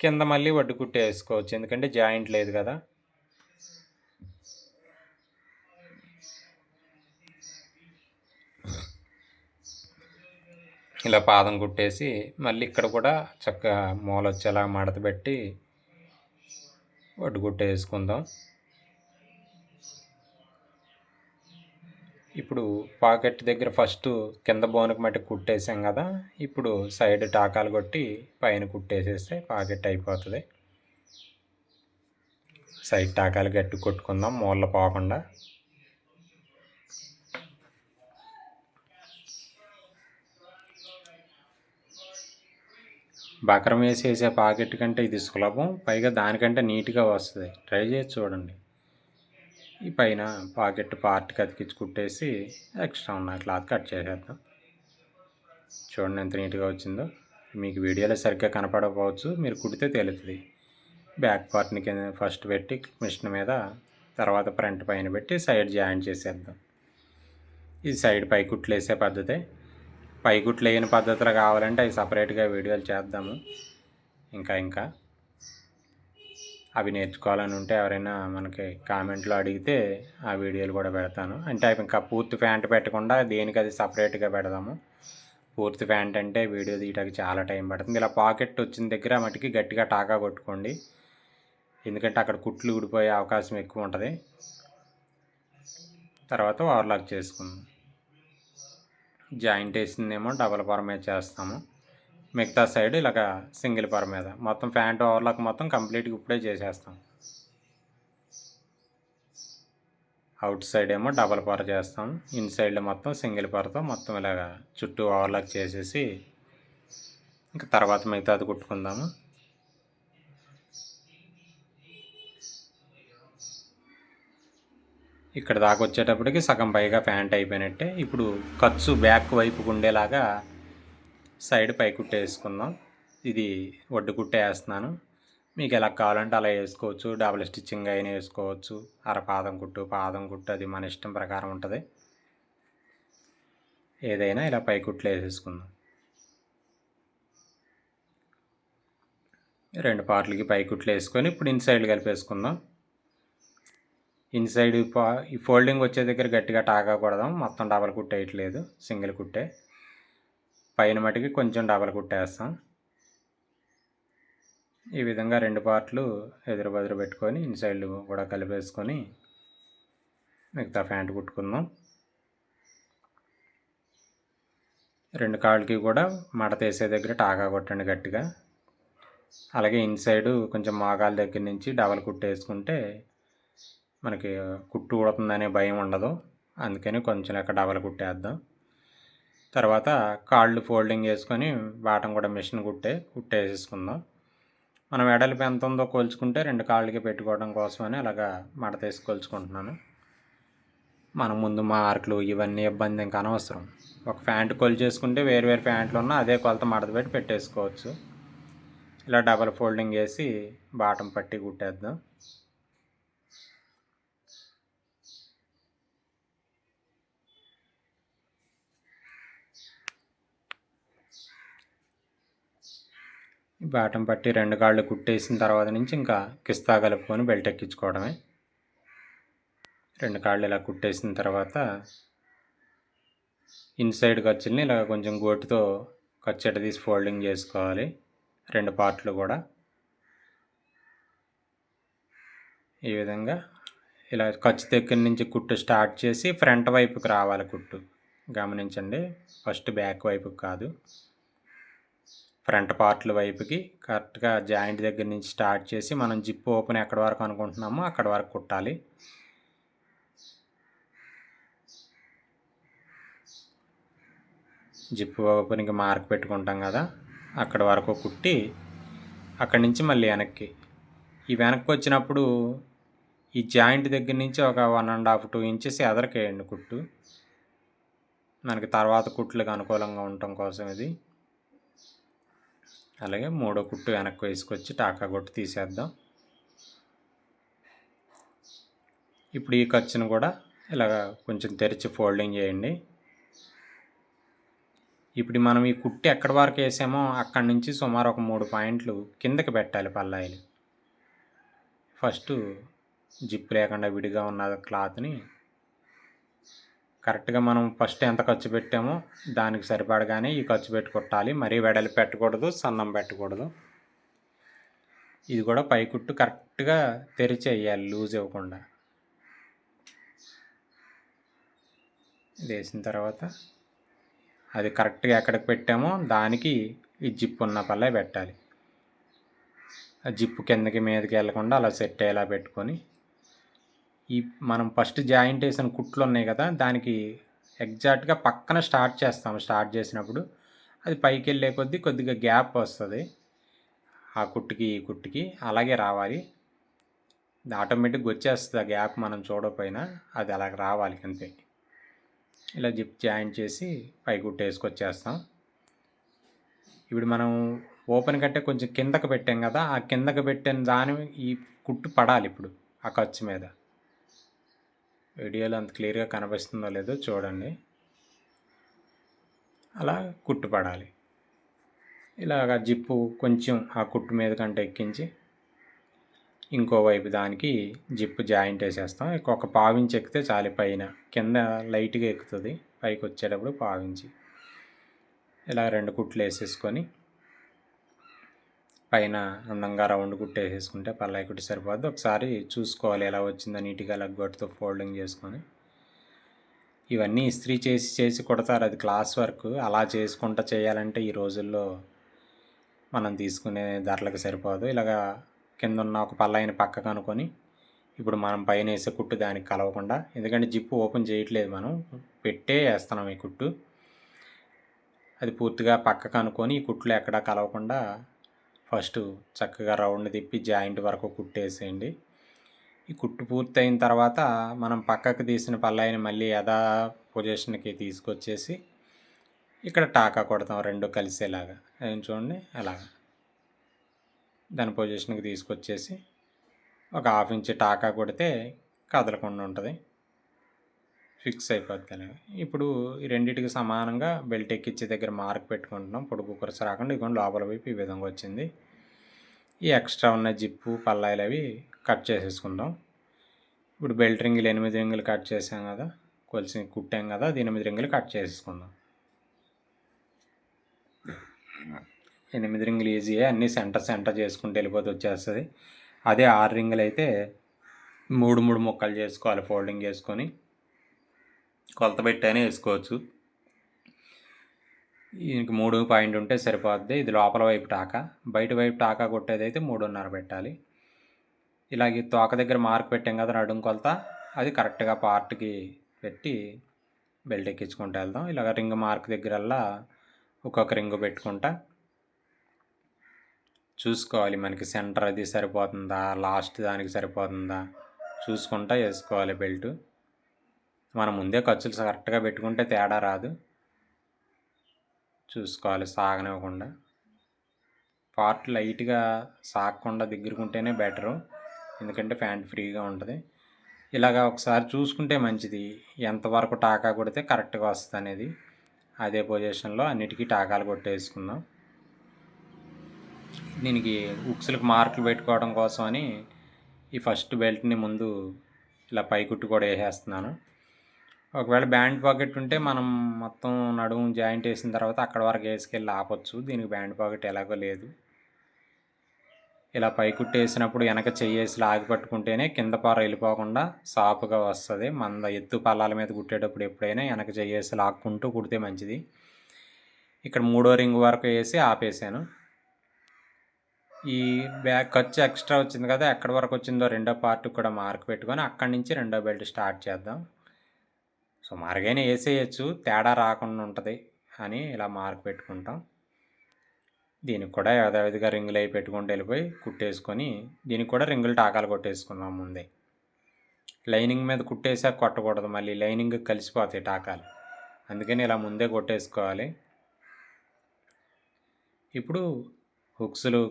Speaker 1: కింద మళ్ళీ ఒడ్డు కుట్టు వేసుకోవచ్చు, ఎందుకంటే జాయింట్ లేదు కదా. ఇలా పాదం కుట్టేసి మళ్ళీ ఇక్కడ కూడా చక్కగా మూల వచ్చేలా మడత పెట్టి ఒడ్డు కుట్టు వేసుకుందాం. ఇప్పుడు పాకెట్ దగ్గర ఫస్ట్ కింద బోనకు మట్టి కుట్టేసాం కదా, ఇప్పుడు సైడ్ టాకాలు కొట్టి పైన కుట్టేసేస్తే పాకెట్ అయిపోతుంది. సైడ్ టాకాలు గట్టి కొట్టుకుందాం మూల పోకుండా. బకరం వేసే పాకెట్ కంటే ఇది సులభం, పైగా దానికంటే నీట్గా వస్తుంది. ట్రై చేసి చూడండి. ఈ పైన పాకెట్ పార్ట్కి అతికించి కుట్టేసి ఎక్స్ట్రా ఉన్న క్లాత్ కట్ చేసేద్దాం. చూడండి ఎంత నీట్గా వచ్చిందో. మీకు వీడియోలో సరిగ్గా కనపడకపోవచ్చు, మీరు కుడితే తెలుస్తుంది. బ్యాక్ పార్ట్ని కింద ఫస్ట్ పెట్టి మిషన్ మీద, తర్వాత ఫ్రంట్ పైన పెట్టి సైడ్ జాయింట్ చేసేద్దాం. ఇది సైడ్ పై కుట్లు వేసే పద్ధతే. పై కుట్లు వేయని పద్ధతిలో కావాలంటే అవి సపరేట్గా వీడియోలు చేద్దాము. ఇంకా అవి నేర్చుకోవాలని ఉంటే ఎవరైనా మనకి కామెంట్లో అడిగితే ఆ వీడియోలు కూడా పెడతాను. అంటే అవి ఇంకా పూర్తి ప్యాంట్ పెట్టకుండా దేనికి అది సపరేట్గా పెడదాము. పూర్తి ప్యాంట్ అంటే వీడియో తీయడానికి చాలా టైం పడుతుంది. ఇలా పాకెట్ వచ్చిన దగ్గర మటుకి గట్టిగా టాకా కొట్టుకోండి, ఎందుకంటే అక్కడ కుట్లు ఊడిపోయే అవకాశం ఎక్కువ ఉంటుంది. తర్వాత ఓవర్లాక్ చేసుకుందాం. జాయింట్ వేసిందేమో డబల్ పర్ మీద చేస్తాము, మిగతా సైడ్ ఇలాగ సింగిల్ పర్ మీద. మొత్తం ప్యాంట్ ఓవర్లాక్ మొత్తం కంప్లీట్గా ఇప్పుడే చేసేస్తాం. అవుట్ సైడ్ ఏమో డబల్ పర్ చేస్తాం, ఇన్ సైడ్లో మొత్తం సింగిల్ పర్తో మొత్తం ఇలాగ చుట్టూ ఓవర్లాక్ చేసేసి ఇంకా తర్వాత మిగతాది కుట్టుకుందాము. ఇక్కడ దాకా వచ్చేటప్పటికి సగం పైగా ప్యాంట్ అయిపోయినట్టే. ఇప్పుడు ఖర్చు బ్యాక్ వైపుకు ఉండేలాగా సైడ్ పై కుట్టు వేసుకుందాం. ఇది ఒడ్డు కుట్టే వేస్తున్నాను, మీకు ఎలా కావాలంటే అలా వేసుకోవచ్చు. డబుల్ స్టిచ్చింగ్ అయినా వేసుకోవచ్చు, పాదం కుట్టు అది మన ఇష్టం ప్రకారం ఉంటుంది. ఏదైనా ఇలా పై కుట్లు వేసేసుకుందాం. 2 పార్ట్లకి పై కుట్లు వేసుకొని ఇప్పుడు ఇన్సైడ్ కలిపేసుకుందాం. ఇన్సైడ్ ఈ ఫోల్డింగ్ వచ్చే దగ్గర గట్టిగా టాకా కొడదాం. మొత్తం డబల్ కుట్టు వేయట్లేదు, సింగిల్ కుట్టే. పైన మటుకి కొంచెం డబల్ కుట్టేస్తాం. ఈ విధంగా 2 పార్ట్లు ఎదురు బదురు పెట్టుకొని ఇన్సైడ్ కూడా కలిపేసుకొని మిగతా ప్యాంట్ కుట్టుకుందాం. 2 కాళ్ళకి కూడా మడత వేసే దగ్గర టాకా కొట్టండి గట్టిగా. అలాగే ఇన్సైడ్ కొంచెం మోకాల దగ్గర నుంచి డబల్ కుట్టు వేసుకుంటే మనకి కుట్టు ఊడుతుందనే భయం ఉండదు, అందుకని కొంచెం లెక్క డబల్ కుట్టేద్దాం. తర్వాత కాళ్ళు ఫోల్డింగ్ వేసుకొని బాటం కూడా మిషన్ కుట్టేసేసుకుందాం. మనం వెడల్పు ఎంత ఉందో కొలుచుకుంటే 2 కాళ్ళకి పెట్టుకోవడం కోసమని అలాగా మడతేసి కొలుచుకుంటున్నాను. మనం ముందు మార్కులు ఇవన్నీ ఇబ్బంది ఇంకా అనవసరం. ఒక ప్యాంటు కొలిచేసుకుంటే వేరు ప్యాంట్లు ఉన్నా అదే కొలత మడత పెట్టి పెట్టేసుకోవచ్చు. ఇలా డబల్ ఫోల్డింగ్ వేసి బాటం పట్టి కుట్టేద్దాం. బాటం పట్టి 2 కాళ్ళు కుట్టేసిన తర్వాత నుంచి ఇంకా కిస్తా కలుపుకొని బెల్ట్ ఎక్కించుకోవడమే. 2 కాళ్ళు ఇలా కుట్టేసిన తర్వాత ఇన్సైడ్ ఖర్చుల్ని ఇలా కొంచెం గోటుతో ఖర్చు తీసి ఫోల్డింగ్ చేసుకోవాలి 2 పార్ట్లు కూడా. ఈ విధంగా ఇలా ఖర్చు దగ్గర నుంచి కుట్టు స్టార్ట్ చేసి ఫ్రంట్ వైపుకి రావాలి కుట్టు. గమనించండి, ఫస్ట్ బ్యాక్ వైపుకి కాదు, ఫ్రంట్ పార్ట్ల వైపుకి కరెక్ట్గా జాయింట్ దగ్గర నుంచి స్టార్ట్ చేసి మనం జిప్ ఓపెన్ ఎక్కడి వరకు అనుకుంటున్నామో అక్కడి వరకు కుట్టాలి. జిప్పు ఓపెన్కి మార్క్ పెట్టుకుంటాం కదా, అక్కడ వరకు కుట్టి అక్కడి నుంచి మళ్ళీ వెనక్కి వచ్చినప్పుడు ఈ జాయింట్ దగ్గర నుంచి ఒక 1.5 2 ఇంచెస్ ఎదరికేయండి కుట్టు, మనకి తర్వాత కుట్లకు అనుకూలంగా ఉండటం కోసం ఇది. అలాగే మూడో కుట్టు వెనక్కి వేసుకొచ్చి టాకా కొట్టు తీసేద్దాం. ఇప్పుడు ఈ ఖర్చును కూడా ఇలాగ కొంచెం తెరిచి ఫోల్డింగ్ చేయండి. ఇప్పుడు మనం ఈ కుట్టి ఎక్కడి వరకు వేసామో అక్కడి నుంచి సుమారు ఒక 3 పాయింట్లు కిందకి పెట్టాలి పల్లాయిలు. ఫస్ట్ జిప్ లేకుండా విడిగా ఉన్న క్లాత్ని కరెక్ట్గా మనం ఫస్ట్ ఎంత ఖర్చు పెట్టామో దానికి సరిపడగానే ఈ ఖర్చు పెట్టి కుట్టాలి. మరీ వెడల్పు పెట్టకూడదు, సన్నం పెట్టకూడదు. ఇది కూడా పై కుట్టు కరెక్ట్గా తెరిచి వేయాలి, లూజ్ ఇవ్వకుండా. ఇది వేసిన తర్వాత అది కరెక్ట్గా ఎక్కడికి పెట్టామో దానికి ఈ జిప్ ఉన్న పల్లె పెట్టాలి. ఆ జిప్పు కిందకి మీదకి వెళ్ళకుండా అలా సెట్ అయ్యేలా పెట్టుకొని ఈ మనం ఫస్ట్ జాయింట్ వేసిన కుట్లు ఉన్నాయి కదా, దానికి ఎగ్జాక్ట్గా పక్కన స్టార్ట్ చేస్తాము. స్టార్ట్ చేసినప్పుడు అది పైకి వెళ్ళే కొద్దిగా గ్యాప్ వస్తుంది, ఆ కుట్టుకి ఈ కుట్టుకి అలాగే రావాలి. ఆటోమేటిక్గా వచ్చేస్తుంది ఆ గ్యాప్, మనం చూడకపోయినా అది అలాగ రావాలి అంతే. ఇలా జిప్ జాయింట్ చేసి పై కుట్టు వేసుకొచ్చేస్తాం. ఇప్పుడు మనం ఓపెన్ కట్టే కొంచెం కిందకు పెట్టాం కదా, ఆ కిందకు పెట్టిన దాని ఈ కుట్టు పడాలి ఇప్పుడు ఆ ఖర్చు మీద. వీడియోలో అంత క్లియర్గా కనిపిస్తుందో లేదో చూడండి. అలా కుట్టు పడాలి. ఇలాగ జిప్పు కొంచెం ఆ కుట్టు మీద కంటే ఎక్కించి ఇంకోవైపు దానికి జిప్పు జాయింట్ వేసేస్తాం. ఒక పావించి ఎక్కితే చాలు, పైన కింద లైట్గా ఎక్కుతుంది, పైకి వచ్చేటప్పుడు పావించి ఇలా 2 కుట్లు వేసేసుకొని పైన అందంగా రౌండ్ కుట్టు వేసేసుకుంటే పల్లాయి కుట్టి సరిపోద్ది. ఒకసారి చూసుకోవాలి ఎలా వచ్చిందో నీట్గా లగ్గొట్టుతో ఫోల్డింగ్ చేసుకొని. ఇవన్నీ ఇస్త్రీ చేసి కుడతారు, అది క్లాస్ వర్క్. అలా చేసుకుంటూ చేయాలంటే ఈ రోజుల్లో మనం తీసుకునే ధరలకు సరిపోదు. ఇలాగా కింద ఉన్న ఒక పల్లాయిని పక్కకు అనుకొని ఇప్పుడు మనం పైన వేసే కుట్టు దానికి కలవకుండా, ఎందుకంటే జిప్పు ఓపెన్ చేయట్లేదు, మనం పెట్టే వేస్తున్నాం ఈ కుట్టు. అది పూర్తిగా పక్కకు అనుకొని ఈ కుట్లు ఎక్కడా కలవకుండా ఫస్ట్ చక్కగా రౌండ్ తిప్పి జాయింట్ వరకు కుట్టేసేయండి. ఈ కుట్టు పూర్తయిన తర్వాత మనం పక్కకు తీసిన పల్లాయిని మళ్ళీ యథా పొజిషన్కి తీసుకొచ్చేసి ఇక్కడ టాకా కొడతాం 2 కలిసేలాగా. ఏం చూడండి అలాగా దాని పొజిషన్కి తీసుకొచ్చేసి ఒక 1/2 ఇంచ్ టాకా కొడితే కదలకుండా ఉంటుంది, ఫిక్స్ అయిపోద్ది. అలాగా ఇప్పుడు ఈ రెండింటికి సమానంగా బెల్ట్ ఎక్కించే దగ్గర మార్క్ పెట్టుకుంటున్నాం, పొడుగు కురస రాకుండా. ఇదిగోండి లోపల వైపు ఈ విధంగా వచ్చింది. ఈ ఎక్స్ట్రా ఉన్న జిప్పు పల్లాయిలు అవి కట్ చేసేసుకుందాం. ఇప్పుడు బెల్ట్ రింగులు 8 రింగులు కట్ చేసాం కదా, కొలిసి కుట్టాం కదా, అది 8 రింగులు కట్ చేసేసుకుందాం. 8 రింగులు ఈజీయే, అన్నీ సెంటర్ చేసుకుంటూ వెళ్ళిపోతే వచ్చేస్తుంది. అదే 6 రింగులు అయితే 3 ముక్కలు చేసుకోవాలి, ఫోల్డింగ్ చేసుకొని కొలత పెట్టైనా వేసుకోవచ్చు. దీనికి 3 పాయింట్ ఉంటే సరిపోద్ది. ఇది లోపల వైపు టాకా, బయట వైపు టాకా కొట్టేది అయితే 3.5 పెట్టాలి. ఇలాగే తోక దగ్గర మార్క్ పెట్టాం కదా నడుము కొలత, అది కరెక్ట్గా పార్ట్కి పెట్టి బెల్ట్ ఎక్కించుకుంటూ వెళ్దాం. ఇలాగ రింగ్ మార్క్ దగ్గరల్లా ఒక్కొక్క రింగు పెట్టుకుంటా చూసుకోవాలి, మనకి సెంటర్ అది సరిపోతుందా, లాస్ట్ దానికి సరిపోతుందా చూసుకుంటా వేసుకోవాలి బెల్ట్. మనం ముందే ఖర్చులు కరెక్ట్గా పెట్టుకుంటే తేడా రాదు, చూసుకోవాలి సాగనివ్వకుండా. పార్ట్ లైట్గా సాగకుండా దగ్గరుకుంటేనే బెటరు, ఎందుకంటే ప్యాంట్ ఫ్రీగా ఉంటుంది. ఇలాగా ఒకసారి చూసుకుంటే మంచిది, ఎంతవరకు టాకా కొడితే కరెక్ట్గా వస్తుంది అనేది. అదే పొజిషన్లో అన్నిటికీ టాకాలు కొట్టేసుకుందాం. దీనికి ఉక్సులకు మార్కులు పెట్టుకోవడం కోసం అని ఈ ఫస్ట్ బెల్ట్ని ముందు ఇలా పై కుట్టు కూడా వేసేస్తున్నాను. ఒకవేళ బ్యాండ్ పాకెట్ ఉంటే మనం మొత్తం నడుము జాయింట్ వేసిన తర్వాత అక్కడ వరకు వేసుకెళ్ళి ఆపొచ్చు, దీనికి బ్యాండ్ పాకెట్ ఎలాగో లేదు. ఇలా పై కుట్టు వేసినప్పుడు వెనక చెయ్యేసి లాగి పట్టుకుంటేనే కింద పార వెళ్ళిపోకుండా సాపుగా వస్తుంది. మన ఎత్తు పల్లాల మీద కుట్టేటప్పుడు ఎప్పుడైనా వెనక చెయ్యేసి లాక్కుంటూ కుడితే మంచిది. ఇక్కడ 3వ రింగ్ వరకు వేసి ఆపేసాను. ఈ బ్యాక్ ఖర్చు ఎక్స్ట్రా వచ్చింది కదా, ఎక్కడి వరకు వచ్చిందో 2వ పార్ట్ కూడా మార్క్ పెట్టుకొని అక్కడి నుంచి 2వ బెల్ట్ స్టార్ట్ చేద్దాం. సో మార్గైనా వేసేయచ్చు, తేడా రాకుండా ఉంటుంది. అని ఇలా మార్క్ పెట్టుకుంటాం. దీనికి కూడా యథావిధిగా రింగులు అవి పెట్టుకుంటూ వెళ్ళిపోయి కుట్టేసుకొని దీనికి కూడా రింగులు టాకాలు కొట్టేసుకుందాం ముందే. లైనింగ్ మీద కుట్టేసాక కొట్టకూడదు, మళ్ళీ లైనింగ్ కలిసిపోతాయి టాకాలు, అందుకని ఇలా ముందే కొట్టేసుకోవాలి. ఇప్పుడు హుక్స్లు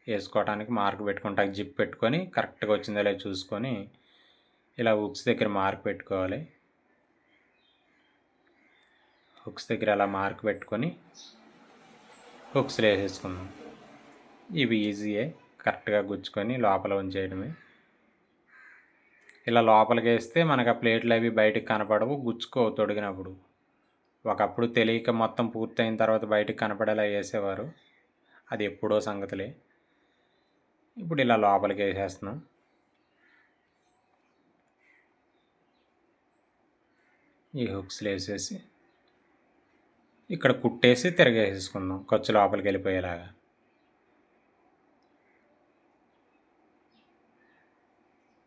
Speaker 1: వేసుకోవడానికి మార్క్ పెట్టుకుంటా జిప్ పెట్టుకొని కరెక్ట్గా వచ్చిందో లేదో చూసుకొని ఇలా హుక్స్ దగ్గర మార్క్ పెట్టుకోవాలి. హుక్స్ దగ్గర అలా మార్క్ పెట్టుకొని హుక్స్లు వేసేసుకుందాం. ఇవి ఈజీయే, కరెక్ట్గా గుచ్చుకొని లోపల ఉంచేయడమే. ఇలా లోపలికి వేస్తే మనకు ఆ ప్లేట్లు అవి బయటకు కనపడవు, గుచ్చుకోవు తొడిగినప్పుడు. ఒకప్పుడు తెలియక మొత్తం పూర్తయిన తర్వాత బయటకు కనపడేలా వేసేవారు, అది ఎప్పుడో సంగతులే. ఇప్పుడు ఇలా లోపలికి వేసేస్తున్నాం. ఈ హుక్స్లు వేసేసి ఇక్కడ కుట్టేసి తిరగేసేసుకుందాం ఖర్చు లోపలికి వెళ్ళిపోయేలాగా.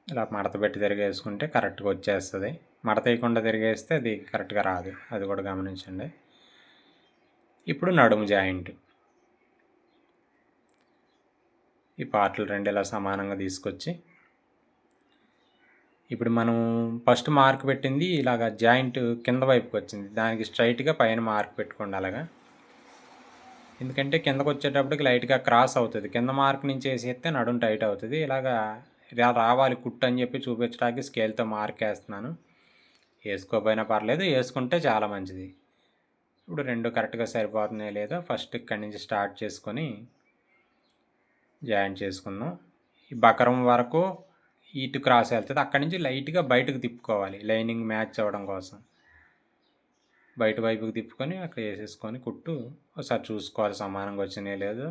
Speaker 1: ఇలా మడత పెట్టి తిరిగేసుకుంటే కరెక్ట్గా వచ్చేస్తుంది. మడత వేయకుండా తిరిగేస్తే అది కరెక్ట్గా రాదు, అది కూడా గమనించండి. ఇప్పుడు నడుము జాయింట్. ఈ పార్ట్లు రెండు ఇలా సమానంగా తీసుకొచ్చి ఇప్పుడు మనం ఫస్ట్ మార్క్ పెట్టింది ఇలాగ జాయింట్ కింద వైపుకి వచ్చింది, దానికి స్ట్రైట్గా పైన మార్క్ పెట్టుకోండి అలాగా. ఎందుకంటే కిందకు వచ్చేటప్పటికి లైట్గా క్రాస్ అవుతుంది, కింద మార్క్ నుంచి వేసేస్తే నడుము టైట్ అవుతుంది. ఇలాగా ఇలా రావాలి కుట్టు అని చెప్పి చూపించడానికి స్కేల్తో మార్క్ వేస్తున్నాను. వేసుకోపోయినా పర్లేదు, వేసుకుంటే చాలా మంచిది. ఇప్పుడు రెండు కరెక్ట్గా సరిపోతున్నాయి లేదో ఫస్ట్ ఇక్కడి నుంచి స్టార్ట్ చేసుకొని జాయింట్ చేసుకుందాం. ఈ బకరం వరకు ఇటు క్రాస్ వెళ్తుంది, అక్కడి నుంచి లైట్గా బయటకు తిప్పుకోవాలి లైనింగ్ మ్యాచ్ అవ్వడం కోసం. బయట వైపుకి తిప్పుకొని అక్కడ వేసేసుకొని కుట్టు ఒకసారి చూసుకోవాలి సమానంగా వచ్చినాయో లేదో.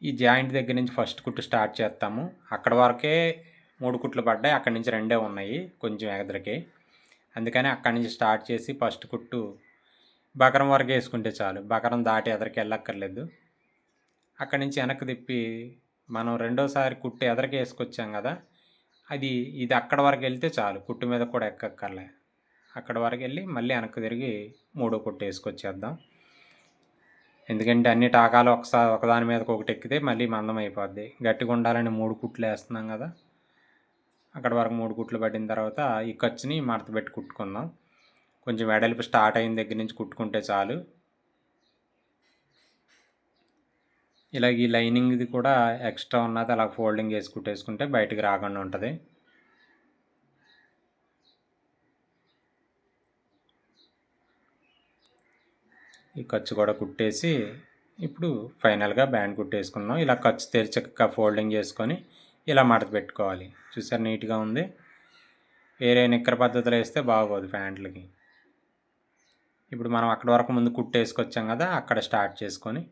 Speaker 1: ఈ జాయింట్ దగ్గర నుంచి ఫస్ట్ కుట్టు స్టార్ట్ చేస్తాము. అక్కడ వరకే 3 కుట్లు పడ్డాయి, అక్కడి నుంచి 2 ఉన్నాయి కొంచెం ఎగదరికి, అందుకని అక్కడి నుంచి స్టార్ట్ చేసి ఫస్ట్ కుట్టు బకరం వరకు వేసుకుంటే చాలు, బకరం దాటి ఎదరికి వెళ్ళక్కర్లేదు. అక్కడి నుంచి వెనక్కి తిప్పి మనం రెండోసారి కుట్టు ఎదరికి వేసుకొచ్చాం కదా, ఇది అక్కడ వరకు వెళ్తే చాలు, కుట్టు మీద కూడా ఎక్కక్కర్లే. అక్కడ వరకు వెళ్ళి మళ్ళీ వెనక్కి తిరిగి 3వ కుట్టు వేసుకొచ్చేద్దాం. ఎందుకంటే అన్ని టాకాలు ఒకదాని మీదకి ఒకటి ఎక్కితే మళ్ళీ మందం అయిపోద్ది. గట్టిగా ఉండాలని 3 కుట్లు వేస్తున్నాం కదా, అక్కడ వరకు 3 కుట్లు పడిన తర్వాత ఈ ఖర్చుని మడత పెట్టి కుట్టుకుందాం. కొంచెం వెడల్పు స్టార్ట్ అయిన దగ్గర నుంచి కుట్టుకుంటే చాలు. ఇలా ఈ లైనింగ్ది కూడా ఎక్స్ట్రా ఉన్నది అలా ఫోల్డింగ్ వేసి కుట్టేసుకుంటే బయటికి రాకుండా ఉంటుంది. ఈ ఖర్చు కూడా కుట్టేసి ఇప్పుడు ఫైనల్గా బ్యాండ్ కుట్టేసుకుందాం. ఇలా ఖర్చు తెరిచక్క ఫోల్డింగ్ చేసుకొని ఇలా మడత పెట్టుకోవాలి. చూసారు నీట్గా ఉంది. వేరే నిక్కర పద్ధతిలో వేస్తే బాగోదు ప్యాంట్లకి. ఇప్పుడు మనం అక్కడ వరకు ముందు కుట్టు వేసుకొచ్చాం కదా, అక్కడ స్టార్ట్ చేసుకొని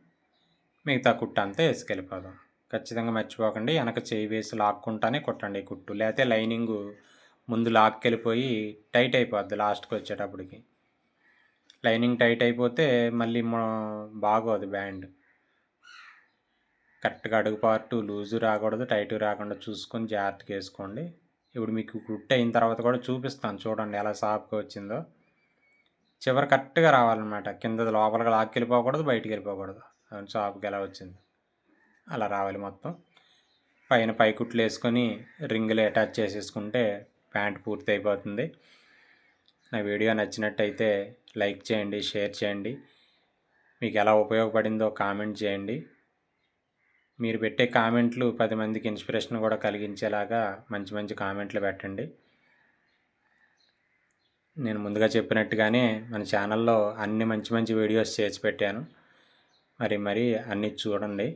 Speaker 1: మిగతా కుట్టు అంతా వేసుకెళ్ళిపోదాం. ఖచ్చితంగా మర్చిపోకండి, వెనక చేయి వేసి లాక్కుంటానే కుట్టండి ఈ కుట్టు, లేకపోతే లైనింగ్ ముందు లాక్కెళ్ళిపోయి టైట్ అయిపోద్ది లాస్ట్కి వచ్చేటప్పటికి. లైనింగ్ టైట్ అయిపోతే మళ్ళీ బాగోదు బ్యాండ్. కరెక్ట్గా అడుగు పార్టు లూజు రాకూడదు, టైట్ రాకుండా చూసుకొని జాగ్రత్తగా వేసుకోండి. ఇప్పుడు మీకు కుట్టు అయిన తర్వాత కూడా చూపిస్తాను చూడండి ఎలా సాఫ్గా వచ్చిందో. చివరి కరెక్ట్గా రావాలన్నమాట, కింద లోపలికి లాక్కెళ్ళిపోకూడదు, బయటికి వెళ్ళిపోకూడదు. సాఫ్గా ఎలా వచ్చింది అలా రావాలి మొత్తం. పైన పై కుట్లు వేసుకొని రింగులు అటాచ్ చేసేసుకుంటే ప్యాంట్ పూర్తి అయిపోతుంది. నా వీడియో నచ్చినట్టయితే లైక్ చేయండి, షేర్ చేయండి. మీకు ఎలా ఉపయోగపడిందో కామెంట్ చేయండి. మీరు పెట్టే కామెంట్లు 10 మందికి ఇన్స్పిరేషన్ కూడా కలిగించేలాగా మంచి మంచి కామెంట్లు పెట్టండి. నేను ముందుగా చెప్పినట్టుగానే మన ఛానల్లో అన్ని మంచి మంచి వీడియోస్ చేసి పెట్టాను, మరి అన్నీ చూడండి.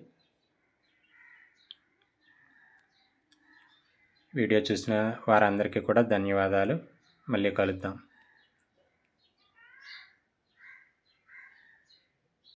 Speaker 1: వీడియో చూసిన వారందరికీ కూడా ధన్యవాదాలు. మళ్ళీ కలుద్దాం.